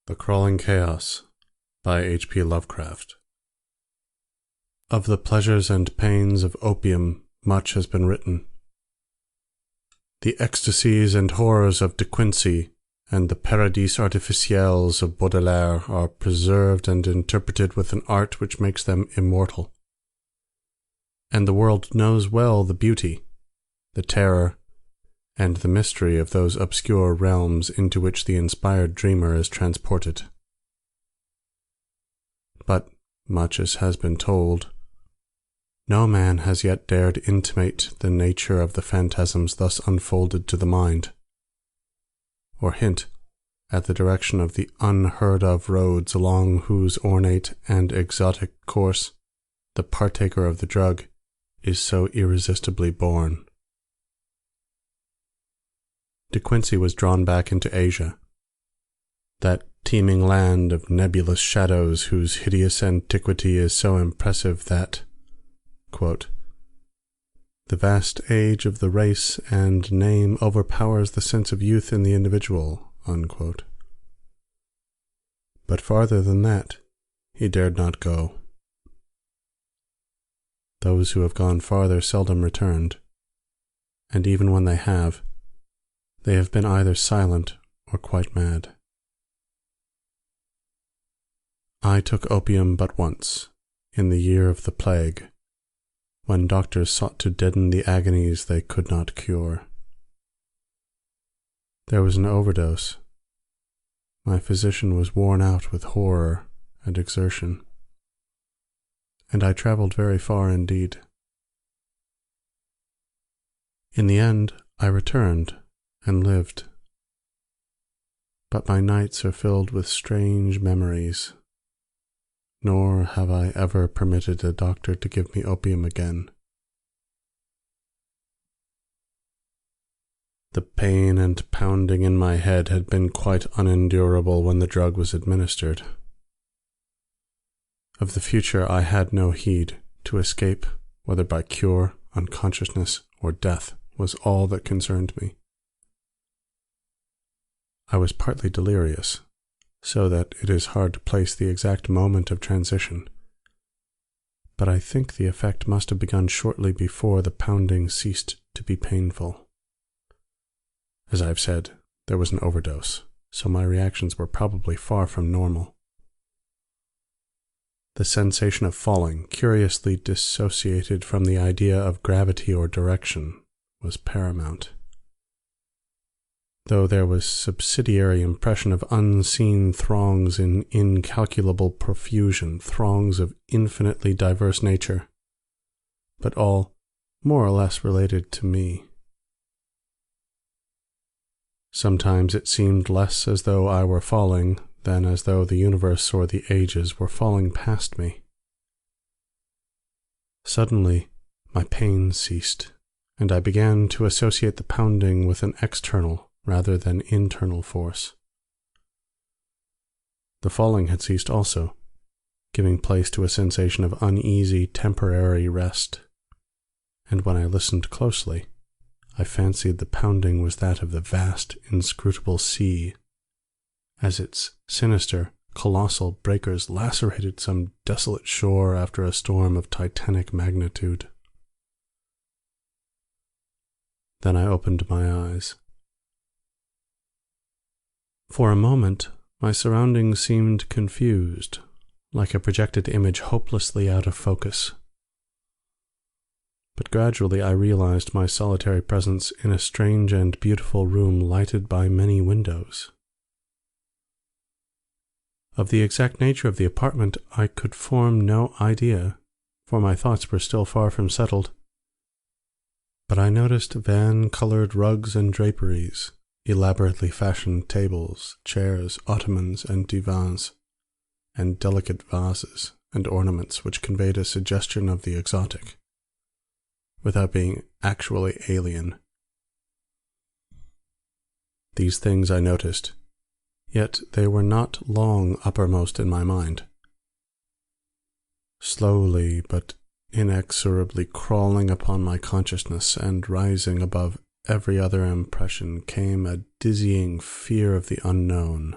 The Crawling Chaos by HP Lovecraft. Of the pleasures and pains of opium much has been written. The ecstasies and horrors of De Quincey and the paradis artificiels of Baudelaire are preserved and interpreted with an art which makes them immortal. And the world knows well the beauty, the terror, and the mystery of those obscure realms into which the inspired dreamer is transported. But, much as has been told, no man has yet dared intimate the nature of the phantasms thus unfolded to the mind, or hint at the direction of the unheard-of roads along whose ornate and exotic course the partaker of the drug is so irresistibly borne. De Quincey was drawn back into Asia, that teeming land of nebulous shadows whose hideous antiquity is so impressive that, quote, the vast age of the race and name overpowers the sense of youth in the individual, unquote. But farther than that, he dared not go. Those who have gone farther seldom returned, and even when they have been either silent or quite mad. I took opium but once, in the year of the plague, when doctors sought to deaden the agonies they could not cure. There was an overdose. My physician was worn out with horror and exertion, and I travelled very far indeed. In the end, I returned and lived. But my nights are filled with strange memories, nor have I ever permitted a doctor to give me opium again. The pain and pounding in my head had been quite unendurable when the drug was administered. Of the future I had no heed. To escape, whether by cure, unconsciousness, or death, was all that concerned me. I was partly delirious, so that it is hard to place the exact moment of transition, but I think the effect must have begun shortly before the pounding ceased to be painful. As I have said, there was an overdose, so my reactions were probably far from normal. The sensation of falling, curiously dissociated from the idea of gravity or direction, was paramount, though there was subsidiary impression of unseen throngs in incalculable profusion, throngs of infinitely diverse nature, but all more or less related to me. Sometimes it seemed less as though I were falling than as though the universe or the ages were falling past me. Suddenly, my pain ceased, and I began to associate the pounding with an external rather than internal force. The falling had ceased also, giving place to a sensation of uneasy, temporary rest, and when I listened closely, I fancied the pounding was that of the vast, inscrutable sea, as its sinister, colossal breakers lacerated some desolate shore after a storm of titanic magnitude. Then I opened my eyes. For a moment, my surroundings seemed confused, like a projected image hopelessly out of focus. But gradually I realized my solitary presence in a strange and beautiful room lighted by many windows. Of the exact nature of the apartment I could form no idea, for my thoughts were still far from settled. But I noticed van-colored rugs and draperies, elaborately fashioned tables, chairs, ottomans, and divans, and delicate vases and ornaments which conveyed a suggestion of the exotic, without being actually alien. These things I noticed, yet they were not long uppermost in my mind. Slowly but inexorably crawling upon my consciousness and rising above every other impression came a dizzying fear of the unknown,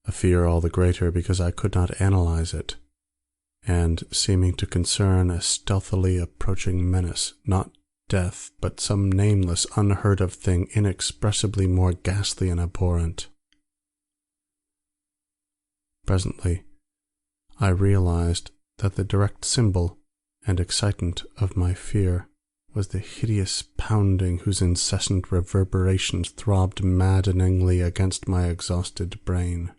a fear all the greater because I could not analyze it, and seeming to concern a stealthily approaching menace, not death, but some nameless, unheard-of thing inexpressibly more ghastly and abhorrent. Presently, I realized that the direct symbol and excitant of my fear was the hideous pounding whose incessant reverberations throbbed maddeningly against my exhausted brain.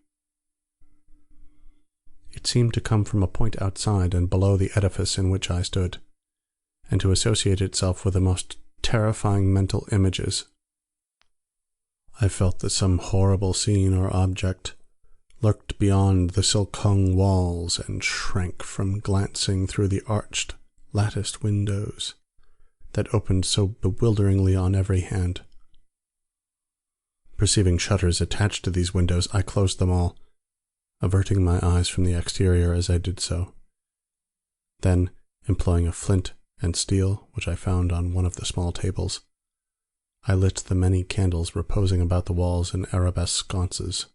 It seemed to come from a point outside and below the edifice in which I stood, and to associate itself with the most terrifying mental images. I felt that some horrible scene or object lurked beyond the silk-hung walls and shrank from glancing through the arched, latticed windows that opened so bewilderingly on every hand. Perceiving shutters attached to these windows, I closed them all, averting my eyes from the exterior as I did so. Then, employing a flint and steel which I found on one of the small tables, I lit the many candles reposing about the walls in arabesque sconces.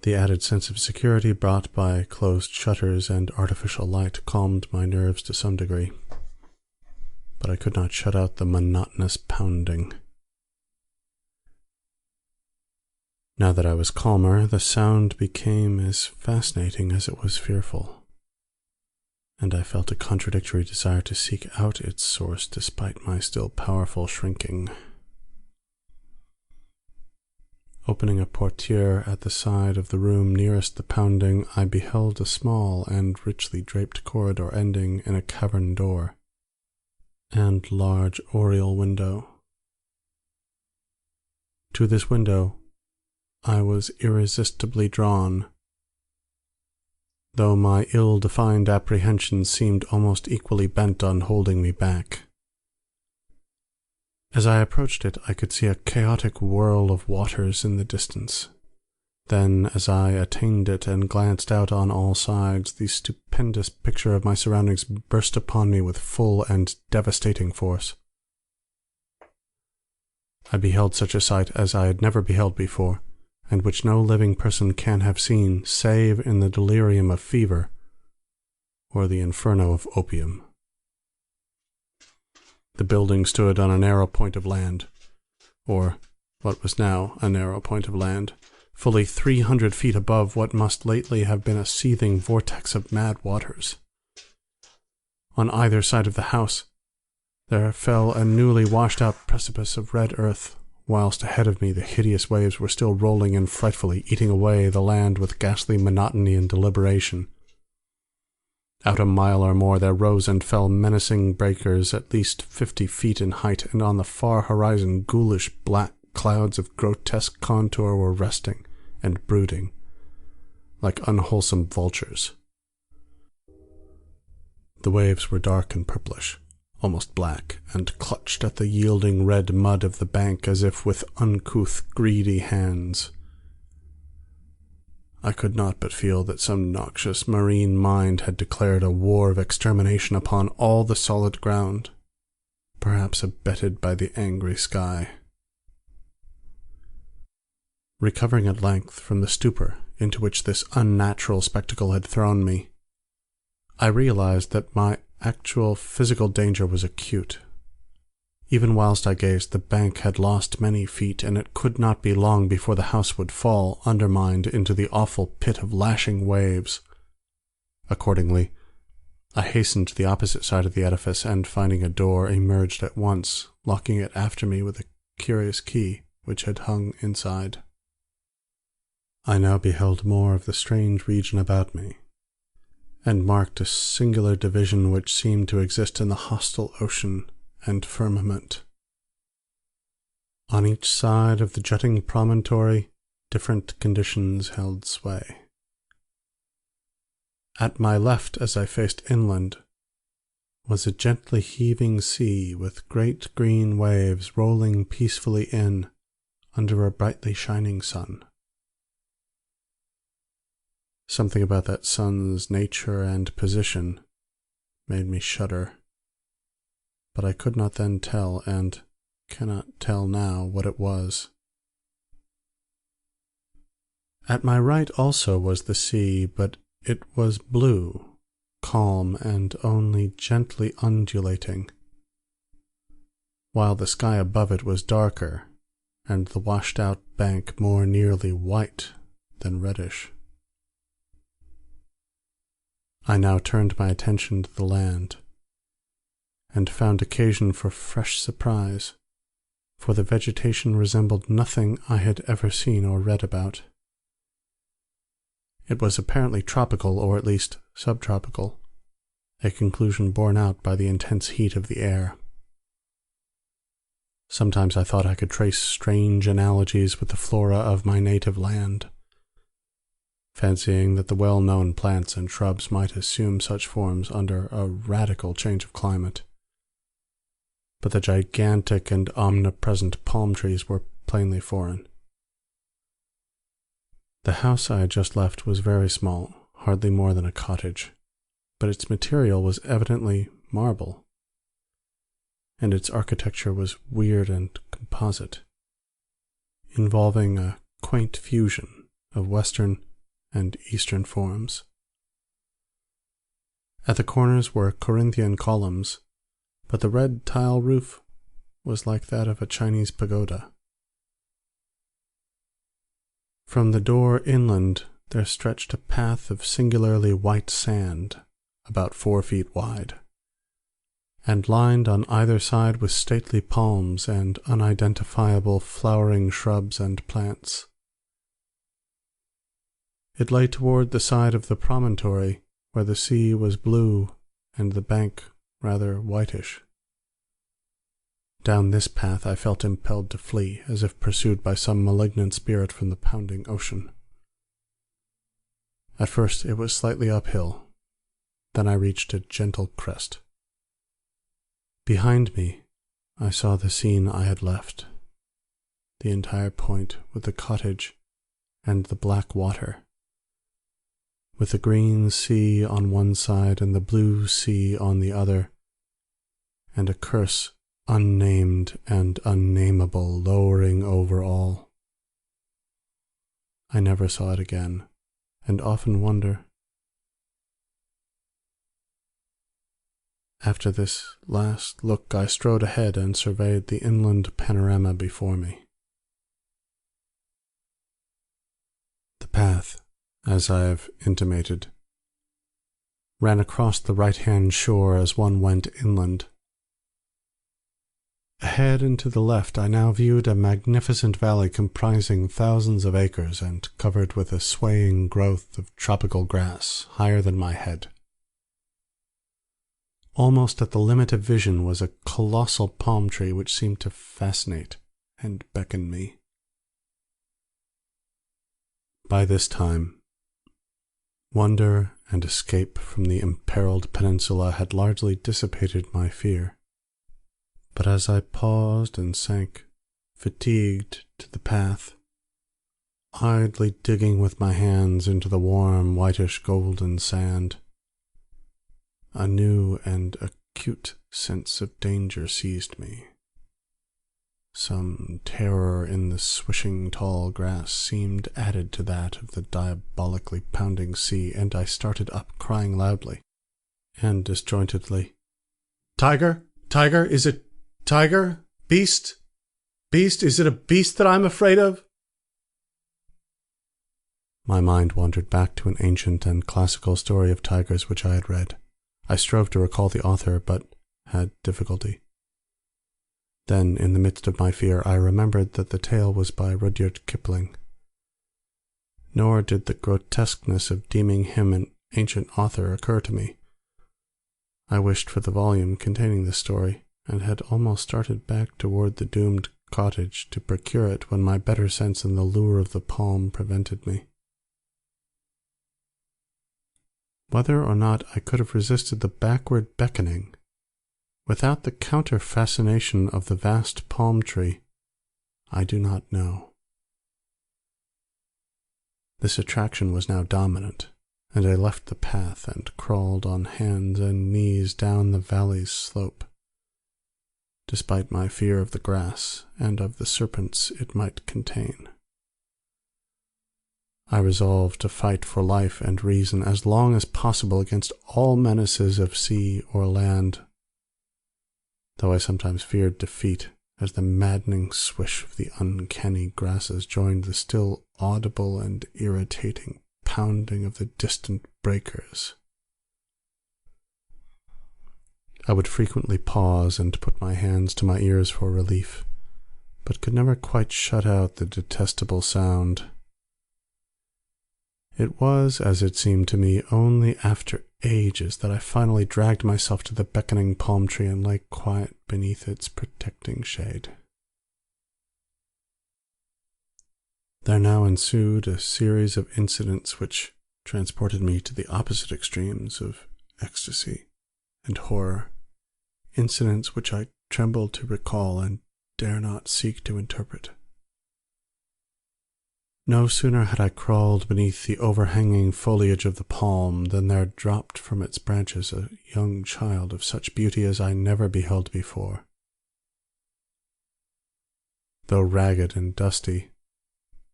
The added sense of security brought by closed shutters and artificial light calmed my nerves to some degree, but I could not shut out the monotonous pounding. Now that I was calmer, the sound became as fascinating as it was fearful, and I felt a contradictory desire to seek out its source despite my still powerful shrinking. Opening a portière at the side of the room nearest the pounding, I beheld a small and richly draped corridor ending in a cavern door and large oriel window. To this window I was irresistibly drawn, though my ill-defined apprehensions seemed almost equally bent on holding me back. As I approached it, I could see a chaotic whirl of waters in the distance. Then, as I attained it and glanced out on all sides, the stupendous picture of my surroundings burst upon me with full and devastating force. I beheld such a sight as I had never beheld before, and which no living person can have seen save in the delirium of fever or the inferno of opium. The building stood on a narrow point of land, or what was now a narrow point of land, fully 300 feet above what must lately have been a seething vortex of mad waters. On either side of the house there fell a newly washed-out precipice of red earth, whilst ahead of me the hideous waves were still rolling and frightfully eating away the land with ghastly monotony and deliberation. Out a mile or more there rose and fell menacing breakers at least 50 feet in height, and on the far horizon ghoulish black clouds of grotesque contour were resting and brooding, like unwholesome vultures. The waves were dark and purplish, almost black, and clutched at the yielding red mud of the bank as if with uncouth, greedy hands. I could not but feel that some noxious marine mind had declared a war of extermination upon all the solid ground, perhaps abetted by the angry sky. Recovering at length from the stupor into which this unnatural spectacle had thrown me, I realized that my actual physical danger was acute. Even whilst I gazed, the bank had lost many feet, and it could not be long before the house would fall, undermined, into the awful pit of lashing waves. Accordingly, I hastened to the opposite side of the edifice, and finding a door, emerged at once, locking it after me with a curious key which had hung inside. I now beheld more of the strange region about me, and marked a singular division which seemed to exist in the hostile ocean and firmament. On each side of the jutting promontory, different conditions held sway. At my left, as I faced inland, was a gently heaving sea with great green waves rolling peacefully in under a brightly shining sun. Something about that sun's nature and position made me shudder, but I could not then tell, and cannot tell now, what it was. At my right also was the sea, but it was blue, calm, and only gently undulating, while the sky above it was darker, and the washed-out bank more nearly white than reddish. I now turned my attention to the land, and found occasion for fresh surprise, for the vegetation resembled nothing I had ever seen or read about. It was apparently tropical, or at least subtropical, a conclusion borne out by the intense heat of the air. Sometimes I thought I could trace strange analogies with the flora of my native land, fancying that the well-known plants and shrubs might assume such forms under a radical change of climate. But the gigantic and omnipresent palm trees were plainly foreign. The house I had just left was very small, hardly more than a cottage, but its material was evidently marble, and its architecture was weird and composite, involving a quaint fusion of Western and Eastern forms. At the corners were Corinthian columns, but the red tile roof was like that of a Chinese pagoda. From the door inland there stretched a path of singularly white sand, about 4 feet wide, and lined on either side with stately palms and unidentifiable flowering shrubs and plants. It lay toward the side of the promontory, where the sea was blue and the bank rather whitish. Down this path I felt impelled to flee, as if pursued by some malignant spirit from the pounding ocean. At first it was slightly uphill, then I reached a gentle crest. Behind me I saw the scene I had left, the entire point with the cottage and the black water, with the green sea on one side and the blue sea on the other, and a curse unnamed and unnameable lowering over all. I never saw it again, and often wonder. After this last look I strode ahead and surveyed the inland panorama before me. The path, as I have intimated, ran across the right-hand shore as one went inland. Ahead and to the left I now viewed a magnificent valley comprising thousands of acres and covered with a swaying growth of tropical grass higher than my head. Almost at the limit of vision was a colossal palm tree which seemed to fascinate and beckon me. By this time, wonder and escape from the imperiled peninsula had largely dissipated my fear. But as I paused and sank, fatigued, to the path, idly digging with my hands into the warm, whitish golden sand, a new and acute sense of danger seized me. Some terror in the swishing tall grass seemed added to that of the diabolically pounding sea, and I started up, crying loudly and disjointedly, "Tiger! Tiger! Is it tiger? Beast? Beast? Is it a beast that I'm afraid of?" My mind wandered back to an ancient and classical story of tigers which I had read. I strove to recall the author, but had difficulty. Then, in the midst of my fear, I remembered that the tale was by Rudyard Kipling. Nor did the grotesqueness of deeming him an ancient author occur to me. I wished for the volume containing this story, and had almost started back toward the doomed cottage to procure it when my better sense and the lure of the palm prevented me. Whether or not I could have resisted the backward beckoning, without the counter-fascination of the vast palm tree, I do not know. This attraction was now dominant, and I left the path and crawled on hands and knees down the valley's slope, despite my fear of the grass and of the serpents it might contain. I resolved to fight for life and reason as long as possible against all menaces of sea or land, though I sometimes feared defeat as the maddening swish of the uncanny grasses joined the still audible and irritating pounding of the distant breakers. I would frequently pause and put my hands to my ears for relief, but could never quite shut out the detestable sound. It was, as it seemed to me, only after ages that I finally dragged myself to the beckoning palm tree and lay quiet beneath its protecting shade. There now ensued a series of incidents which transported me to the opposite extremes of ecstasy and horror, incidents which I tremble to recall and dare not seek to interpret. No sooner had I crawled beneath the overhanging foliage of the palm than there dropped from its branches a young child of such beauty as I never beheld before. Though ragged and dusty,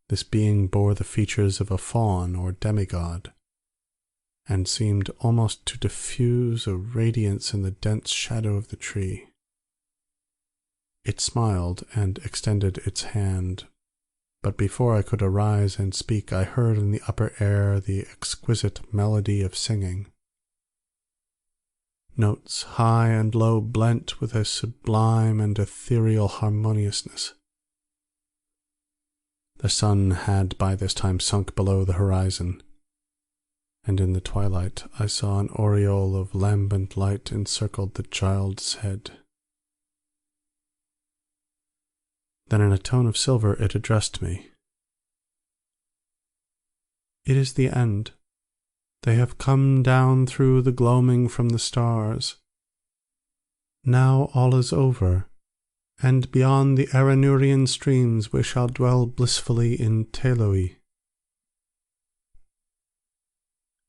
this being bore the features of a faun or demigod, and seemed almost to diffuse a radiance in the dense shadow of the tree. It smiled and extended its hand, but before I could arise and speak, I heard in the upper air the exquisite melody of singing. Notes high and low blent with a sublime and ethereal harmoniousness. The sun had by this time sunk below the horizon, and in the twilight I saw an aureole of lambent light encircled the child's head. Then in a tone of silver it addressed me. "It is the end. They have come down through the gloaming from the stars. Now all is over, and beyond the Aranurian streams we shall dwell blissfully in Teloe."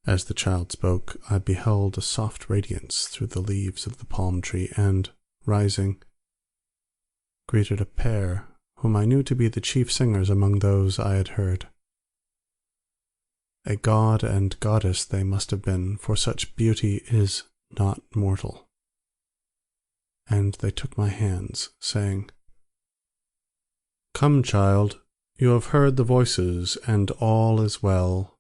As the child spoke, I beheld a soft radiance through the leaves of the palm tree, and, rising, greeted a pair whom I knew to be the chief singers among those I had heard. A god and goddess they must have been, for such beauty is not mortal. And they took my hands, saying, "Come, child, you have heard the voices, and all is well.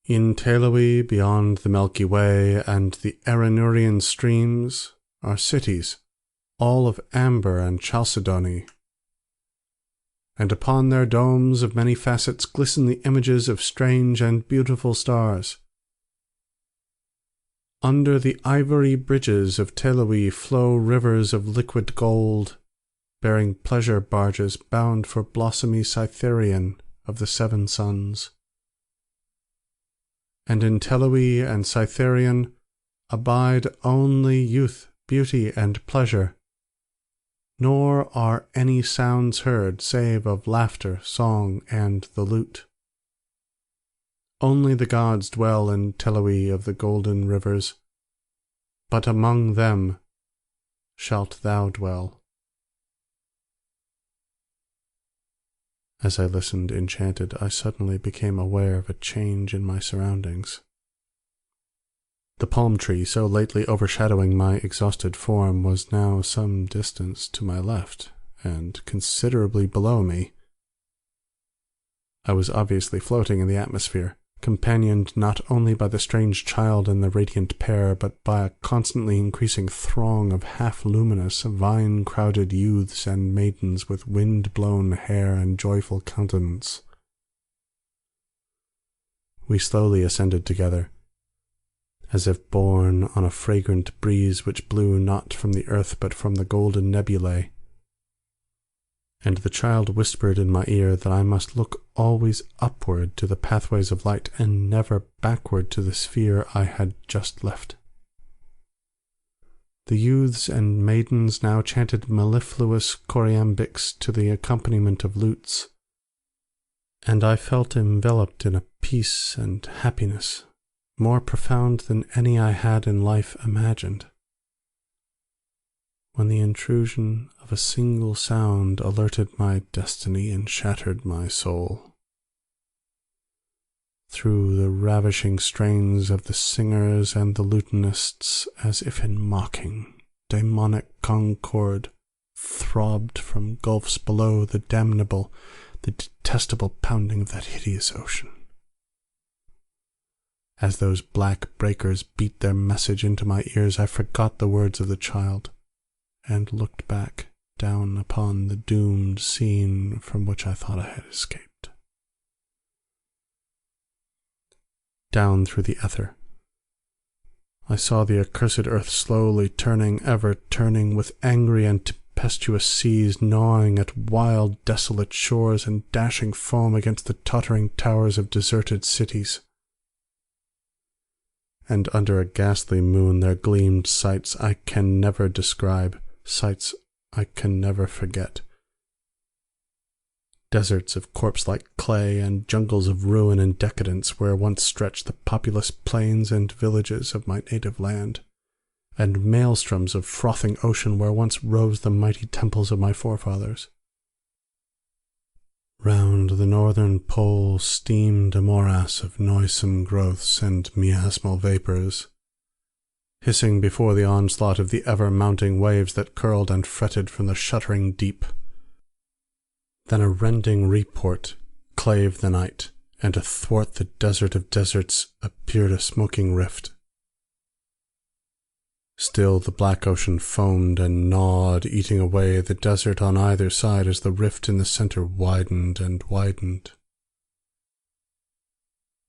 In Teloe, beyond the Milky Way and the Aranurian streams, are cities, all of amber and chalcedony, and upon their domes of many facets glisten the images of strange and beautiful stars. Under the ivory bridges of Teloe flow rivers of liquid gold, bearing pleasure barges bound for blossomy Cytherean of the seven suns. And in Teloe and Cytherean abide only youth, beauty, and pleasure, nor are any sounds heard save of laughter, song, and the lute. Only the gods dwell in Teloe of the golden rivers, but among them shalt thou dwell." As I listened enchanted, I suddenly became aware of a change in my surroundings. The palm tree, so lately overshadowing my exhausted form, was now some distance to my left, and considerably below me. I was obviously floating in the atmosphere, companioned not only by the strange child and the radiant pair, but by a constantly increasing throng of half-luminous, vine-crowded youths and maidens with wind-blown hair and joyful countenance. We slowly ascended together, as if borne on a fragrant breeze which blew not from the earth but from the golden nebulae, and the child whispered in my ear that I must look always upward to the pathways of light and never backward to the sphere I had just left. The youths and maidens now chanted mellifluous choriambics to the accompaniment of lutes, and I felt enveloped in a peace and happiness more profound than any I had in life imagined, when the intrusion of a single sound alerted my destiny and shattered my soul. through the ravishing strains of the singers and the lutanists, as if in mocking, demonic concord, throbbed from gulfs below the damnable, the detestable pounding of that hideous ocean. As those black breakers beat their message into my ears, I forgot the words of the child, and looked back down upon the doomed scene from which I thought I had escaped. Down through the ether, I saw the accursed earth slowly turning, ever turning, with angry and tempestuous seas gnawing at wild, desolate shores and dashing foam against the tottering towers of deserted cities. And under a ghastly moon there gleamed sights I can never describe, sights I can never forget. Deserts of corpse-like clay and jungles of ruin and decadence where once stretched the populous plains and villages of my native land, and maelstroms of frothing ocean where once rose the mighty temples of my forefathers. Round the northern pole steamed a morass of noisome growths and miasmal vapours, hissing before the onslaught of the ever-mounting waves that curled and fretted from the shuddering deep. Then a rending report clave the night, and athwart the desert of deserts appeared a smoking rift. Still the black ocean foamed and gnawed, eating away the desert on either side as the rift in the centre widened and widened.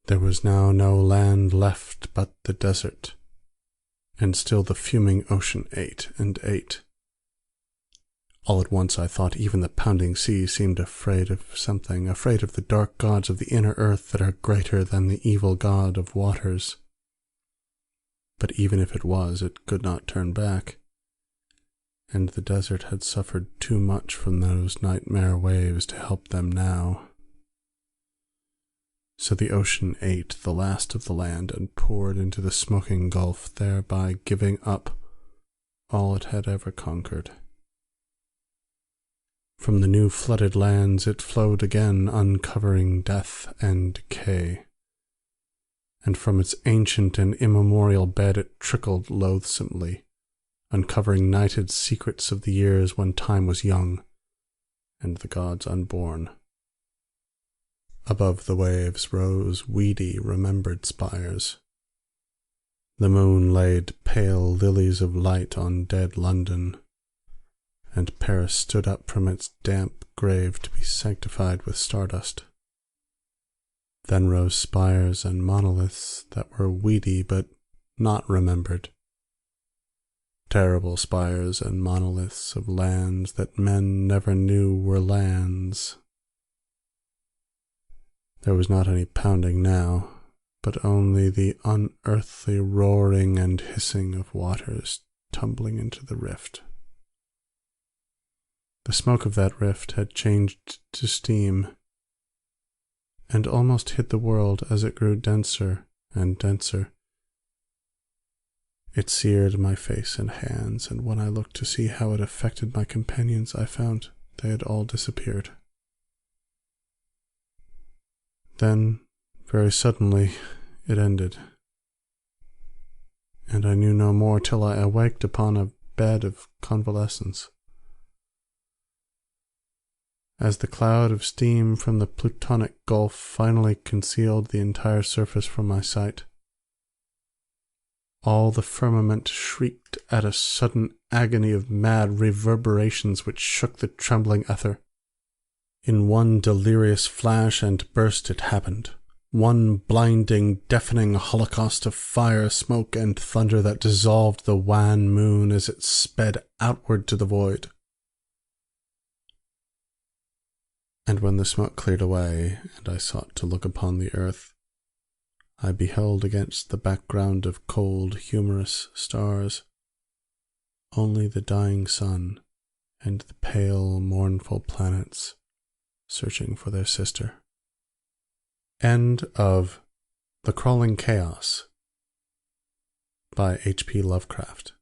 There was now no land left but the desert, and still the fuming ocean ate and ate. All at once I thought even the pounding sea seemed afraid of something, afraid of the dark gods of the inner earth that are greater than the evil god of waters. But even if it was, it could not turn back, and the desert had suffered too much from those nightmare waves to help them now. So the ocean ate the last of the land and poured into the smoking gulf, thereby giving up all it had ever conquered. From the new flooded lands it flowed again, uncovering death and decay, and from its ancient and immemorial bed it trickled loathsomely, uncovering nighted secrets of the years when time was young, and the gods unborn. Above the waves rose weedy, remembered spires. The moon laid pale lilies of light on dead London, and Paris stood up from its damp grave to be sanctified with stardust. Then rose spires and monoliths that were weedy but not remembered. Terrible spires and monoliths of lands that men never knew were lands. There was not any pounding now, but only the unearthly roaring and hissing of waters tumbling into the rift. The smoke of that rift had changed to steam, and almost hid the world as it grew denser and denser. It seared my face and hands, and when I looked to see how it affected my companions, I found they had all disappeared. Then, very suddenly, it ended, and I knew no more till I awaked upon a bed of convalescence. As the cloud of steam from the plutonic gulf finally concealed the entire surface from my sight, all the firmament shrieked at a sudden agony of mad reverberations which shook the trembling ether. In one delirious flash and burst it happened, one blinding, deafening holocaust of fire, smoke, and thunder that dissolved the wan moon as it sped outward to the void. And when the smoke cleared away, and I sought to look upon the earth, I beheld against the background of cold, humorous stars only the dying sun and the pale, mournful planets searching for their sister. End of The Crawling Chaos by HP Lovecraft.